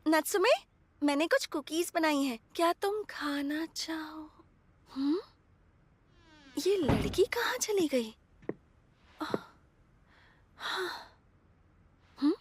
नत्सुमे, मैंने कुछ कुकीज बनाई हैं। क्या तुम खाना चाहो? ये लड़की कहाँ चली गई? हम्म?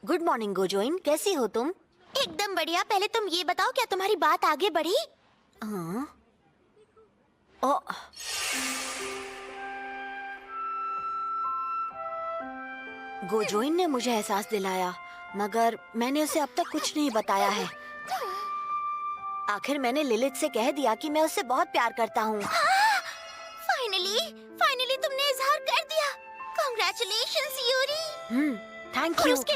गुड मॉर्निंग गोजोइन, कैसी हो तुम? एकदम बढ़िया। पहले तुम ये बताओ, क्या तुम्हारी बात आगे बढ़ी? हाँ। ओ, गोजोइन ने मुझे एहसास दिलाया, मगर मैंने उसे अब तक कुछ नहीं बताया है। आखिर मैंने लिलिथ से कह दिया कि मैं उससे बहुत प्यार करता हूँ। फाइनली तुमने इजहार कर दिया। Congratulations Yuri. थैंक और यू। उसके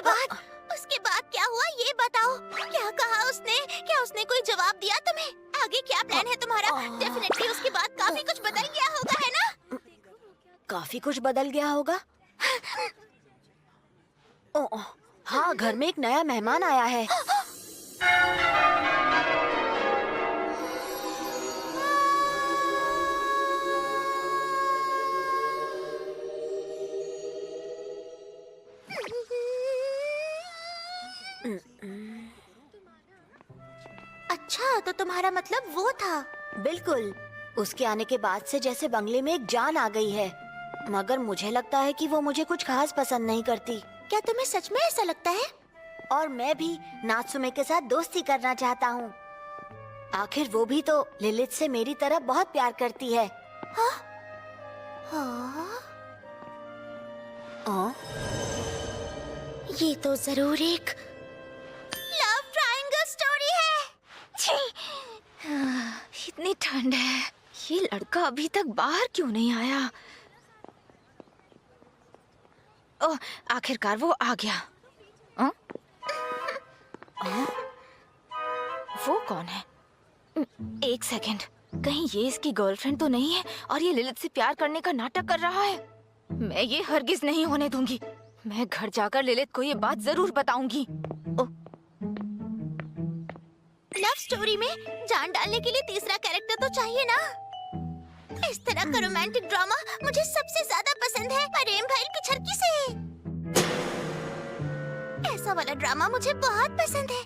बाद क्या हुआ ये बताओ। क्या कहा उसने? क्या उसने कोई जवाब दिया तुम्हें? आगे क्या प्लान है तुम्हारा? डेफिनेटली उसके बाद काफी कुछ बदल गया होगा, है ना? काफी कुछ बदल गया होगा। ओ, हाँ, घर में एक नया मेहमान आया है। अच्छा, तो तुम्हारा मतलब वो था? बिल्कुल। उसके आने के बाद से जैसे बंगले में एक जान आ गई है, मगर मुझे लगता है कि वो मुझे कुछ खास पसंद नहीं करती। क्या तुम्हें सच में ऐसा लगता है? और मैं भी नात्सुमे के साथ दोस्ती करना चाहता हूँ। आखिर वो भी तो लिलिथ से मेरी तरह बहुत प्यार करती है। हाँ? ये तो जरूर एक लव ट्रायंगल स्टोरी है। इतनी ठंड है। ये लड़का अभी तक बाहर क्यों नहीं आया? ओह, आखिरकार वो आ गया। वो कौन है? एक सेकंड, कहीं ये इसकी गर्लफ्रेंड तो नहीं है और ये लिलिथ से प्यार करने का नाटक कर रहा है? मैं ये हरगिज नहीं होने दूंगी। मैं घर जाकर लिलिथ को ये बात जरूर बताऊंगी। लव स्टोरी में जान डालने के लिए तीसरा कैरेक्टर तो चाहिए ना। इस तरह का रोमांटिक ड्रामा मुझे सबसे ज्यादा पसंद है। प्रेम भइल पिछड़की से। ऐसा वाला ड्रामा मुझे बहुत पसंद है।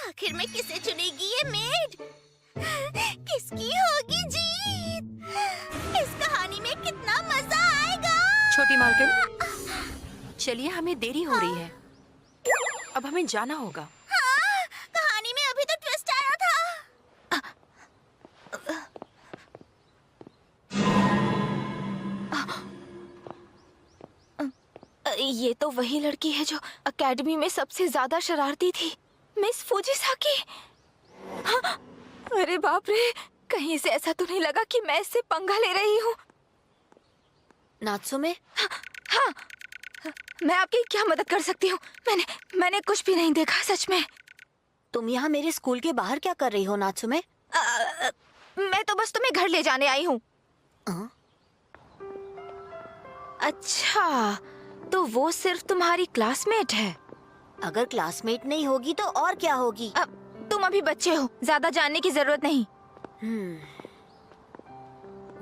आखिर में किसे चुनेगी ये मेड? किसकी होगी जीत? इस कहानी में कितना मजा आएगा। छोटी मालकिन, चलिए, हमें देरी हो रही है। अब हमें जाना होगा। कहानी में अभी तो ट्विस्ट आया था। ये तो वही लड़की है जो एकेडमी में सबसे ज्यादा शरारती थी, मिस फुजिसाकी। हाँ, अरे बाप रे, कहीं इसे ऐसा तो नहीं लगा कि मैं इससे पंगा ले रही हूँ? नात्सुमे? हाँ, मैं आपकी क्या मदद कर सकती हूँ? मैंने कुछ भी नहीं देखा, सच में। तुम यहाँ मेरे स्कूल के बाहर क्या कर रही हो नात्सुमे? मैं तो बस तुम्हें घर ले जाने आई हूँ। हाँ? अच्छा, तो वो सिर्फ तुम्हारी क्लासमेट है? अगर क्लासमेट नहीं होगी तो और क्या होगी? तुम अभी बच्चे हो, ज्यादा जानने की जरूरत नहीं।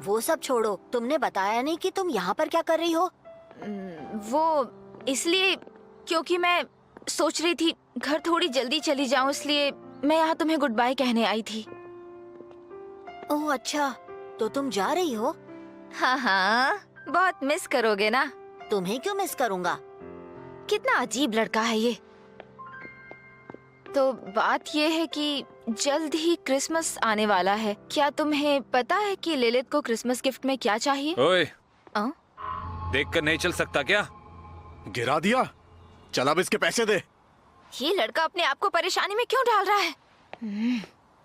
वो सब छोड़ो, तुमने बताया नहीं कि तुम यहाँ पर क्या कर रही हो? वो इसलिए क्योंकि मैं सोच रही थी घर थोड़ी जल्दी चली जाऊं, इसलिए मैं यहाँ तुम्हें गुड बाय कहने आई थी। ओह अच्छा, तो तुम जा रही हो? हाँ हाँ, बहुत मिस करोगे ना? तुम्हें क्यों मिस करूँगा? कितना अजीब लड़का है ये। तो बात ये है कि जल्द ही क्रिसमस आने वाला है। क्या तुम्हें पता है कि लिलित को क्रिसमस गिफ्ट में क्या चाहिए? ओए, आ? देखकर नहीं चल सकता क्या? गिरा दिया? चल अब इसके पैसे दे। ये लड़का अपने आप को परेशानी में क्यों डाल रहा है?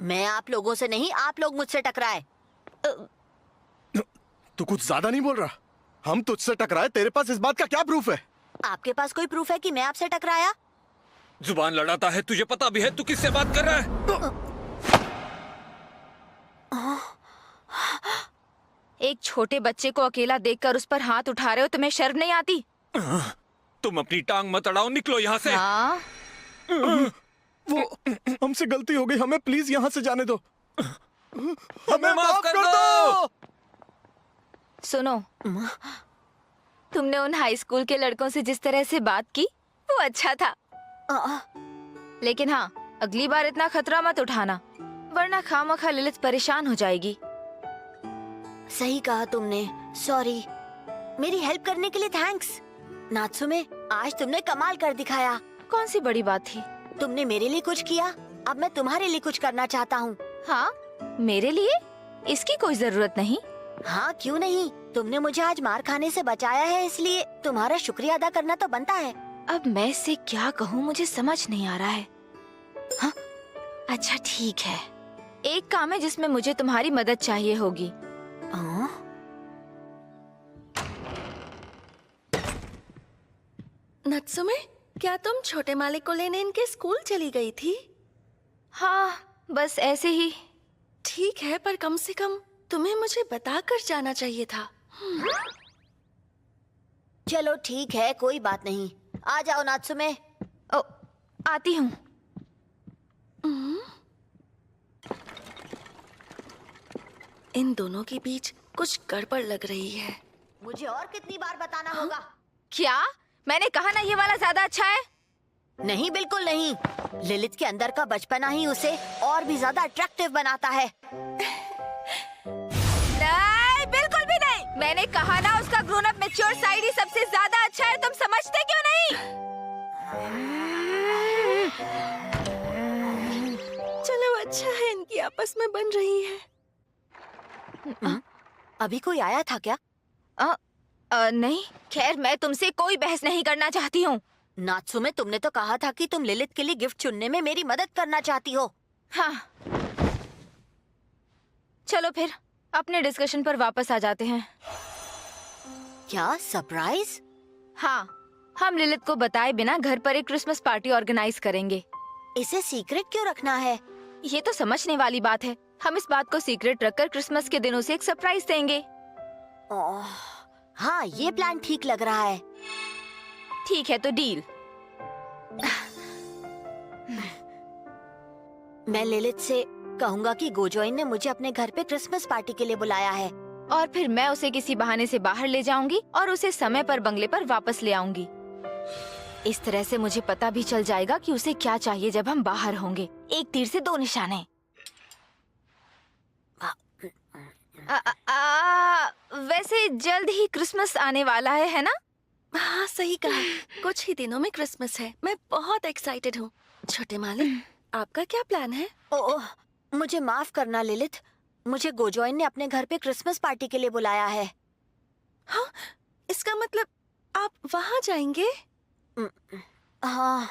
मैं आप लोगों से नहीं, आप लोग मुझसे टकराए। तू कुछ ज्यादा नहीं बोल रहा? हम तुझसे टकराए, तेरे पास इस बात का क्या प्रूफ है? आपके पास कोई प्रूफ है कि मैं आपसे टकराया? जुबान लड़ाता है, तुझे पता भी है तू किससे बात कर रहा है? एक छोटे बच्चे को अकेला देखकर उस पर हाथ उठा रहे हो, तुम्हें शर्म नहीं आती? तुम अपनी टांग मत अड़ाओ, निकलो यहाँ से। हाँ? वो हमसे गलती हो गई, हमें प्लीज यहाँ से जाने दो। हमें माफ कर दो। सुनो, तुमने उन हाई स्कूल के लड़कों से जिस तरह से बात की वो अच्छा था, लेकिन हाँ, अगली बार इतना खतरा मत उठाना, वरना खामखा लिलित परेशान हो जाएगी। सही कहा तुमने, सॉरी। मेरी हेल्प करने के लिए थैंक्स। नात्सुमे, आज तुमने कमाल कर दिखाया। कौन सी बड़ी बात थी? तुमने मेरे लिए कुछ किया, अब मैं तुम्हारे लिए कुछ करना चाहता हूँ। हाँ, मेरे लिए? इसकी कोई जरूरत नहीं। हाँ, क्यों नहीं? तुमने मुझे आज मार खाने से बचाया है, इसलिए तुम्हारा शुक्रिया अदा करना तो बनता है। अब मैं इससे क्या कहूँ, मुझे समझ नहीं आ रहा है। हाँ? अच्छा ठीक है, एक काम है जिसमें मुझे तुम्हारी मदद चाहिए होगी। नत्सुमे, क्या तुम छोटे मालिक को लेने इनके स्कूल चली गई थी? हाँ, बस ऐसे ही। ठीक है, पर कम से कम तुम्हें मुझे बताकर जाना चाहिए था। चलो ठीक है, कोई बात नहीं। आ जाओ नात्सुमे। ओ, आती हूँ। इन दोनों के बीच कुछ गड़बड़ लग रही है। मुझे और कितनी बार बताना होगा? क्या? मैंने कहा ना ये वाला ज्यादा अच्छा है। नहीं, बिल्कुल नहीं। लिलित के अंदर का बचपना ही उसे और भी ज्यादा अट्रैक्टिव बनाता है। नहीं, बिल्कुल भी नहीं। मैंने कहा ना उसका ग्रोन अप मैच्योर साइड ही सबसे ज्यादा अच्छा है, तुम समझते क्यों नहीं? चलो अच्छा है, इनकी आपस में बन रही है। अभी कोई आया था क्या? नहीं, खैर मैं तुमसे कोई बहस नहीं करना चाहती हूँ। नात्सुमे, तुमने तो कहा था कि तुम लिलित के लिए गिफ्ट चुनने में मेरी मदद करना चाहती हो। हाँ, चलो फिर अपने डिस्कशन पर वापस आ जाते हैं। क्या सरप्राइज? हाँ, हम लिलित को बताए बिना घर पर एक क्रिसमस पार्टी ऑर्गेनाइज करेंगे। इसे सीक्रेट क्यों रखना है? ये तो समझने वाली बात है। हम इस बात को सीक्रेट रखकर क्रिसमस के दिन उसे एक सरप्राइज देंगे। ओह, हाँ, ये प्लान ठीक लग रहा है। ठीक है, तो डील। मैं लिलित से कहूँगा कि गोजोइन ने मुझे अपने घर पे क्रिसमस पार्टी के लिए बुलाया है। और फिर मैं उसे किसी बहाने से बाहर ले जाऊंगी और उसे समय पर बंगले पर वापस ले आऊंगी। इस तरह से मुझे पता भी चल जाएगा कि उसे क्या चाहिए जब हम बाहर होंगे। एक तीर से दो निशाने। वैसे जल्द ही क्रिसमस आने वाला है ना? हाँ, सही कहा। कुछ ही दिनों में क्रिसमस है। मैं बहुत एक्साइटेड हूँ। छोटे मालिक, आपका क्या प्लान है? ओह, मुझे माफ करना लिलित, मुझे गोजोइन ने अपने घर पे क्रिसमस पार्टी के लिए बुलाया है। हाँ, इसका मतलब आप वहाँ जाएंगे? हाँ,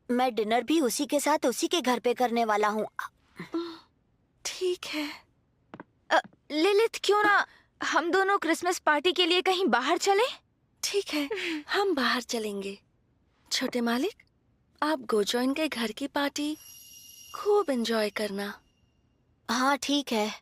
मैं डिनर भी उसी के साथ उसी के घर पे करने वाला हूँ। ठीक है। लिलित, क्यों ना हम दोनों क्रिसमस पार्टी के लिए कहीं बाहर चलें? ठीक है, हम बाहर चलेंगे। छोटे मालिक, आप गोजोइन के घर की पार्टी खूब एंजॉय करना। हाँ ठीक है।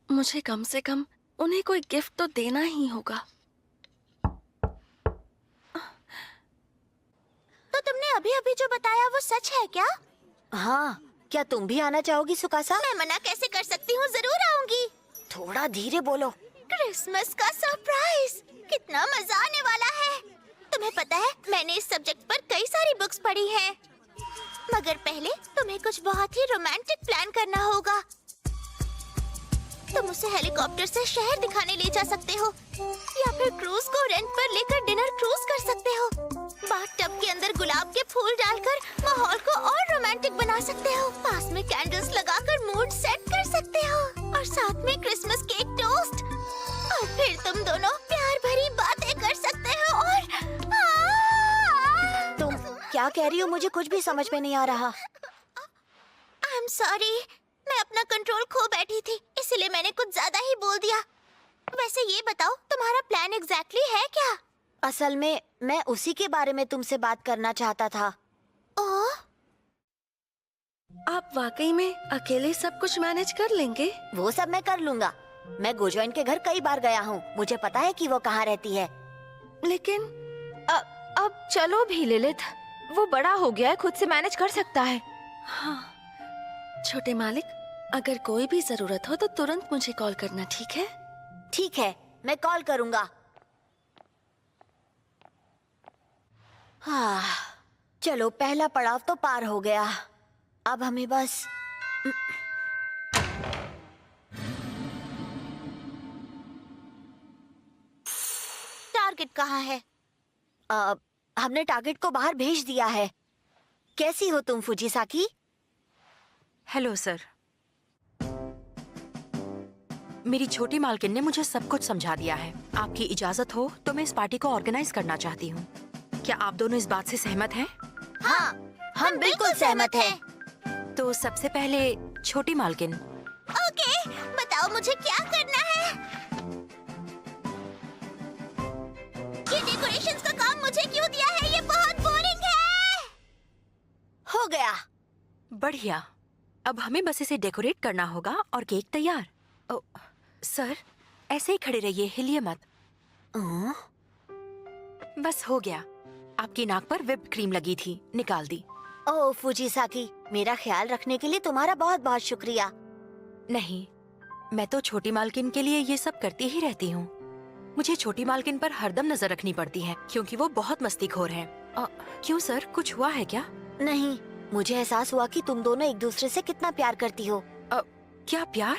मुझे कम से कम उन्हें कोई गिफ्ट तो देना ही होगा। तो तुमने अभी अभी जो बताया वो सच है क्या? हाँ, क्या तुम भी आना चाहोगी सुकासा? मैं मना कैसे कर सकती हूँ, जरूर आऊंगी। थोड़ा धीरे बोलो। क्रिसमस का सरप्राइज, कितना मजा आने वाला है। तुम्हें पता है, मैंने इस सब्जेक्ट पर कई सारी बुक्स पढ़ी हैं। मगर पहले तुम्हें कुछ बहुत ही रोमांटिक प्लान करना होगा। तुम उसे हेलीकॉप्टर से शहर दिखाने ले जा सकते हो, या फिर क्रूज को रेंट पर लेकर डिनर क्रूज कर सकते हो। बाथटब के अंदर गुलाब के फूल डालकर माहौल को और रोमांटिक बना सकते हो। पास में कैंडल्स लगाकर मूड सेट कर सकते हो, और साथ में क्रिसमस केक टोस्ट। और फिर तुम दोनों प्यार भरी बातें कर सकते हो। और तुम क्या कह रही हो? मुझे कुछ भी समझ में नहीं आ रहा। आई एम सॉरी, मैं अपना कंट्रोल खो बैठी थी, इसलिए मैंने कुछ ज्यादा ही बोल दिया। वैसे ये बताओ, तुम्हारा प्लान एग्जैक्टली है क्या? असल में मैं उसी के बारे में तुमसे बात करना चाहता था। ओह, आप वाकई में अकेले सब कुछ मैनेज कर लेंगे? वो सब मैं कर लूंगा। मैं गोजोइन के घर कई बार गया हूँ, मुझे पता है कि वो कहाँ रहती है। लेकिन अब चलो भी लिलित, वो बड़ा हो गया है, खुद से मैनेज कर सकता है। हाँ, छोटे मालिक, अगर कोई भी जरूरत हो तो तुरंत मुझे कॉल करना, ठीक है? ठीक है, मैं कॉल करूंगा। हाँ, चलो पहला पड़ाव तो पार हो गया। अब हमें बस टारगेट कहाँ है? हमने टारगेट को बाहर भेज दिया है। कैसी हो तुम फुजीसाकी? Hello sir. मेरी छोटी मालकिन ने मुझे सब कुछ समझा दिया है। आपकी इजाजत हो तो मैं इस पार्टी को ऑर्गेनाइज करना चाहती हूँ। क्या आप दोनों इस बात से सहमत हैं? हाँ, हम बिल्कुल सहमत हैं। तो सबसे पहले छोटी मालकिन, ओके, बताओ मुझे क्या करना है। ये डेकोरेशंस का काम मुझे क्यों दिया है? ये बहुत बोरिंग है। हो गया। बढ़िया। अब हमें बस इसे डेकोरेट करना होगा और केक तैयार। ओ, सर, ऐसे ही खड़े रहिए, हिलिए मत। बस हो गया। आपकी नाक पर व्हिप्ड क्रीम लगी थी, निकाल दी। ओह फुजीसाकी, मेरा ख्याल रखने के लिए तुम्हारा बहुत बहुत शुक्रिया। नहीं, मैं तो छोटी मालकिन के लिए ये सब करती ही रहती हूँ। मुझे छोटी मालकिन पर हरदम नजर रखनी पड़ती है, क्योंकि वो बहुत मस्तीखोर है। क्यों सर, कुछ हुआ है क्या? नहीं, मुझे एहसास हुआ कि तुम दोनों एक दूसरे से कितना प्यार करती हो। क्या प्यार?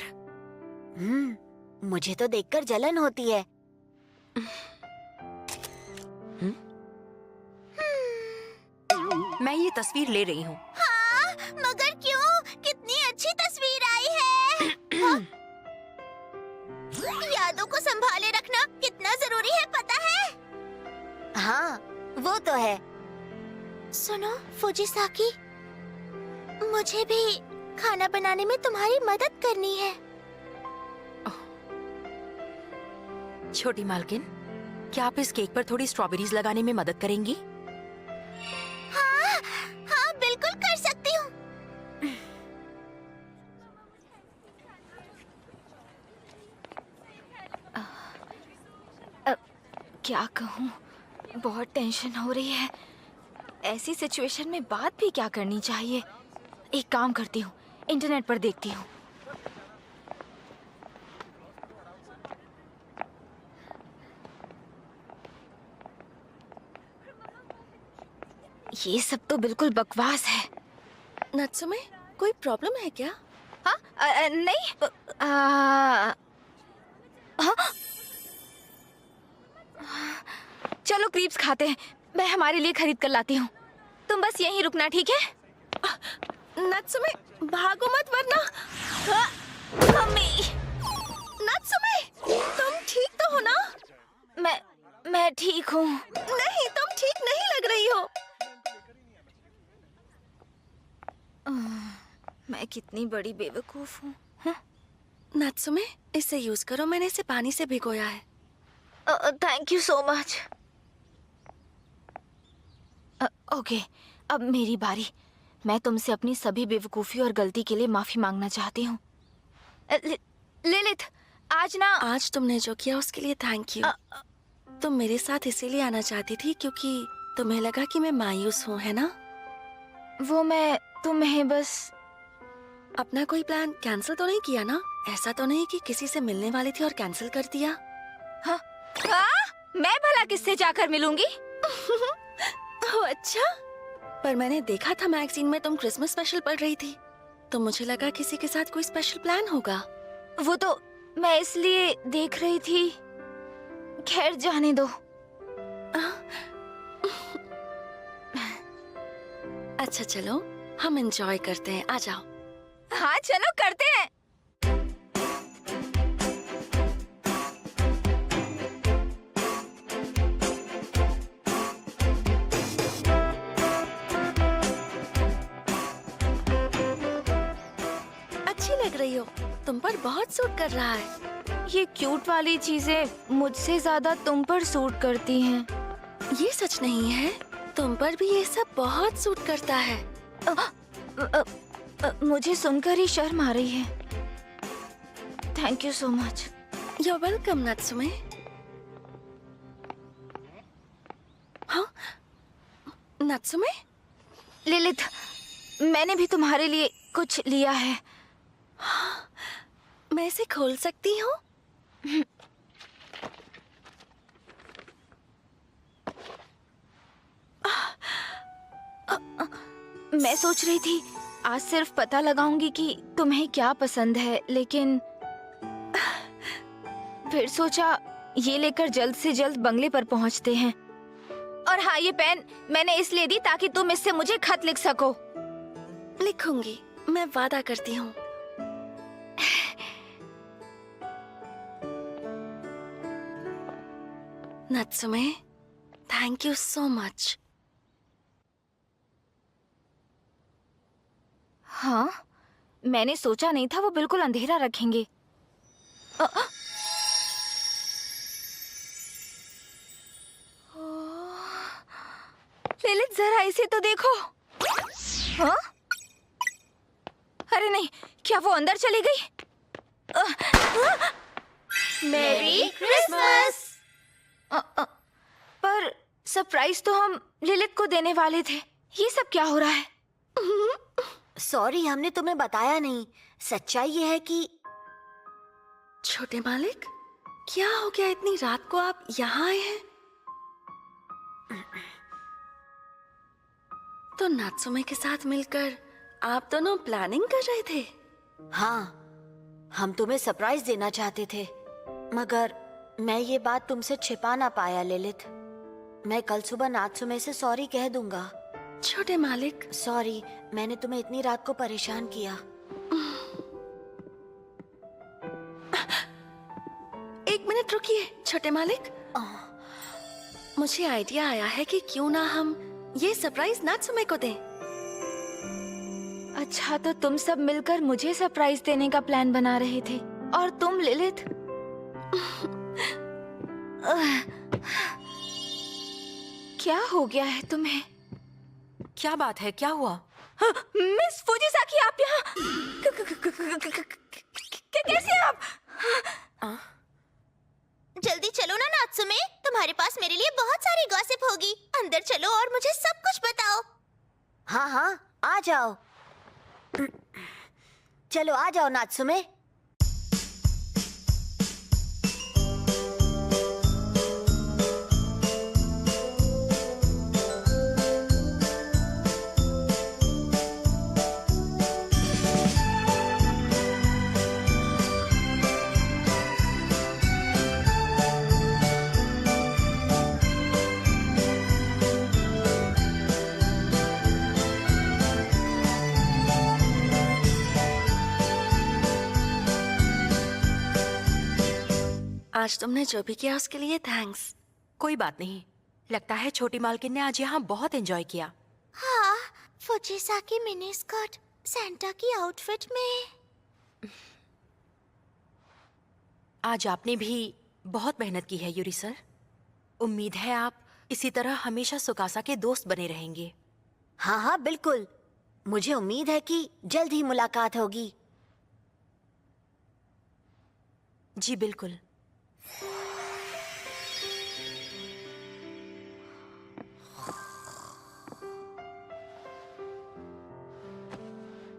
मुझे तो देखकर जलन होती है। मैं ये तस्वीर ले रही हूँ। हाँ, मगर क्यों? कितनी अच्छी तस्वीर आई है। हाँ? यादों को संभाले रखना कितना जरूरी है, पता है? हाँ, वो तो है। सुनो फुजीसाकी, मुझे भी खाना बनाने में तुम्हारी मदद करनी है। छोटी मालकिन, क्या आप इस केक पर थोड़ी स्ट्रॉबेरीज लगाने में मदद करेंगी? हाँ, हाँ, बिल्कुल कर सकती हूँ। क्या कहूँ, बहुत टेंशन हो रही है। ऐसी सिचुएशन में बात भी क्या करनी चाहिए। एक काम करती हूँ, इंटरनेट पर देखती हूँ। ये सब तो बिल्कुल बकवास है। नत्सुमे, कोई प्रॉब्लम है क्या? हाँ, नहीं। हाँ? चलो क्रीप्स खाते हैं, मैं हमारे लिए खरीद कर लाती हूँ। तुम बस यहीं रुकना, ठीक है? नत्सुमे, भागो मत वरना। मम्मी, नत्सुमे, तुम ठीक तो हो ना? मैं ठीक हूँ। नहीं, तुम ठीक नहीं लग रही हो। मैं कितनी बड़ी बेवकूफ हूँ। नात्सुमे, इसे यूज करो, मैंने इसे पानी से भिगोया है। Thank you so much. Okay, अब मेरी बारी। मैं तुमसे अपनी सभी बेवकूफ़ी और गलती के लिए माफ़ी मांगना चाहती हूँ। लिलिथ, आज ना आज तुमने जो किया उसके लिए थैंक यू। तुम मेरे साथ इसीलिए आना चाहती थी क्योंकि तुम्हें लगा कि मैं मायूस हूँ, है ना? वो मैं तुम्हें बस अपना कोई प्लान कैंसिल तो नहीं किया ना? ऐसा तो नहीं कि किसी से मिलने वाली थी और कैंसिल कर दिया? हाँ? मैं भला किससे जाकर मिलूंगी? ओह अच्छा, पर मैंने देखा था मैगजीन में तुम क्रिसमस स्पेशल पढ़ रही थी, तो मुझे लगा किसी के साथ कोई स्पेशल प्लान होगा। वो तो मैं इसलिए देख रही थी। खैर जाने दो। अच्छा चलो, हम एंजॉय करते हैं, आ जाओ। हाँ चलो करते हैं। अच्छी लग रही हो, तुम पर बहुत सूट कर रहा है। ये क्यूट वाली चीजें मुझसे ज्यादा तुम पर सूट करती हैं। ये सच नहीं है, तुम पर भी ये सब बहुत सूट करता है। मुझे सुनकर ही शर्म आ रही है। Thank you so much. You're welcome, नात्सुमे। हाँ, नात्सुमे? लिलिथ, मैंने भी तुम्हारे लिए कुछ लिया है। मैं इसे खोल सकती हूँ? मैं सोच रही थी आज सिर्फ पता लगाऊंगी कि तुम्हें क्या पसंद है, लेकिन फिर सोचा ये लेकर जल्द से जल्द बंगले पर पहुंचते हैं। और हाँ, ये पेन मैंने इसलिए दी ताकि तुम इससे मुझे खत लिख सको। लिखूंगी, मैं वादा करती हूँ। नात्सुमे, थैंक यू सो मच। हाँ, मैंने सोचा नहीं था वो बिल्कुल अंधेरा रखेंगे। लिलिथ, जरा इसे तो देखो। हाँ? अरे नहीं, क्या वो अंदर चली गई? मेरी क्रिसमस। पर सरप्राइज तो हम लिलिथ को देने वाले थे। ये सब क्या हो रहा है? सॉरी, हमने तुम्हें बताया नहीं। सच्चाई ये है कि छोटे मालिक, क्या हो गया, इतनी रात को आप यहाँ आए हैं? तो नात्सुमे के साथ मिलकर आप दोनों प्लानिंग कर रहे थे? हाँ, हम तुम्हें सरप्राइज देना चाहते थे, मगर मैं ये बात तुमसे छिपा ना पाया लिलिथ। मैं कल सुबह नात्सुमे से सॉरी कह दूंगा। छोटे मालिक, सॉरी, मैंने तुम्हें इतनी रात को परेशान किया। एक मिनट रुकिए छोटे मालिक। मुझे आइडिया आया है कि क्यों ना हम ये सरप्राइज नात्सुमे को दें। अच्छा, तो तुम सब मिलकर मुझे सरप्राइज देने का प्लान बना रहे थे और तुम लिलिथ? क्या हो गया है तुम्हें? क्या बात है, क्या हुआ? मिस फुजिसाकी, आप यहाँ कैसे आप? जल्दी चलो ना नात्सुमे, तुम्हारे पास मेरे लिए बहुत सारी गॉसिप होगी। अंदर चलो और मुझे सब कुछ बताओ। हाँ हाँ, आ जाओ। चलो आ जाओ नात्सुमे। आज तुमने जो भी किया उसके लिए थैंक्स। कोई बात नहीं, लगता है छोटी मालकिन ने आज यहाँ बहुत एंजॉय किया। हाँ, फुजिसाकी मिनी स्कर्ट सैंटा की आउटफिट में। आज आपने भी बहुत मेहनत की है यूरी सर। उम्मीद है आप इसी तरह हमेशा सुकासा के दोस्त बने रहेंगे। हाँ हाँ बिल्कुल, मुझे उम्मीद है कि जल्द ही मुलाकात होगी। जी बिल्कुल।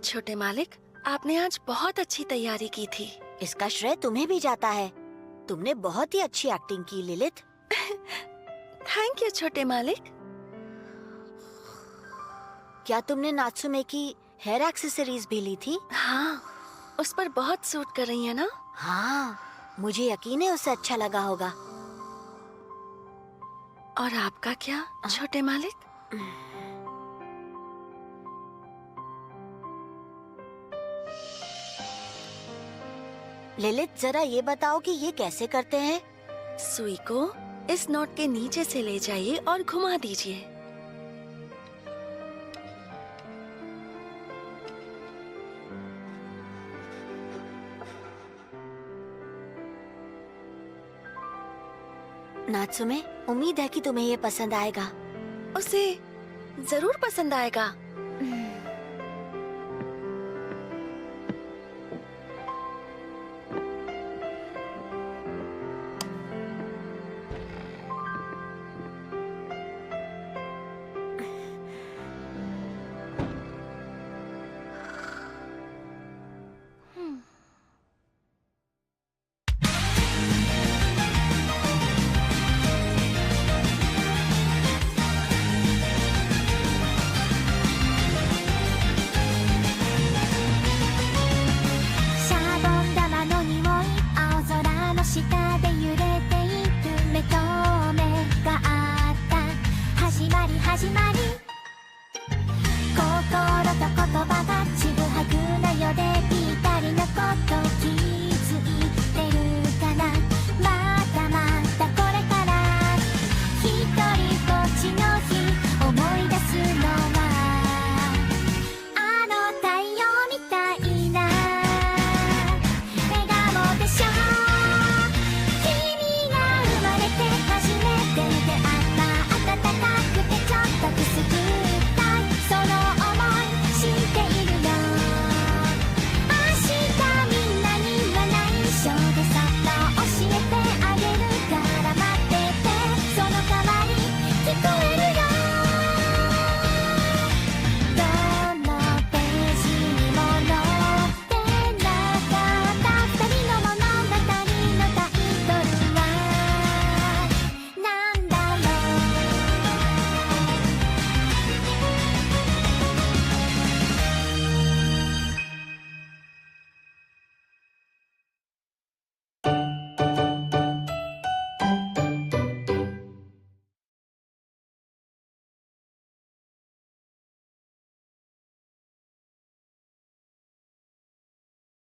छोटे मालिक, आपने आज बहुत अच्छी तैयारी की थी। इसका श्रेय तुम्हें भी जाता है। तुमने बहुत ही अच्छी एक्टिंग की लिलित। थैंक यू छोटे मालिक। क्या तुमने नात्सुमे की हेयर एक्सेसरीज भी ली थी? हाँ, उस पर बहुत सूट कर रही है ना? हाँ, मुझे यकीन है उसे अच्छा लगा होगा। और आपका क्या छोटे मालिक? लिलित, जरा ये बताओ कि ये कैसे करते हैं? सुई को इस नोट के नीचे से ले जाइए और घुमा दीजिए। नात्सुमे, उम्मीद है कि तुम्हें ये पसंद आएगा। उसे जरूर पसंद आएगा।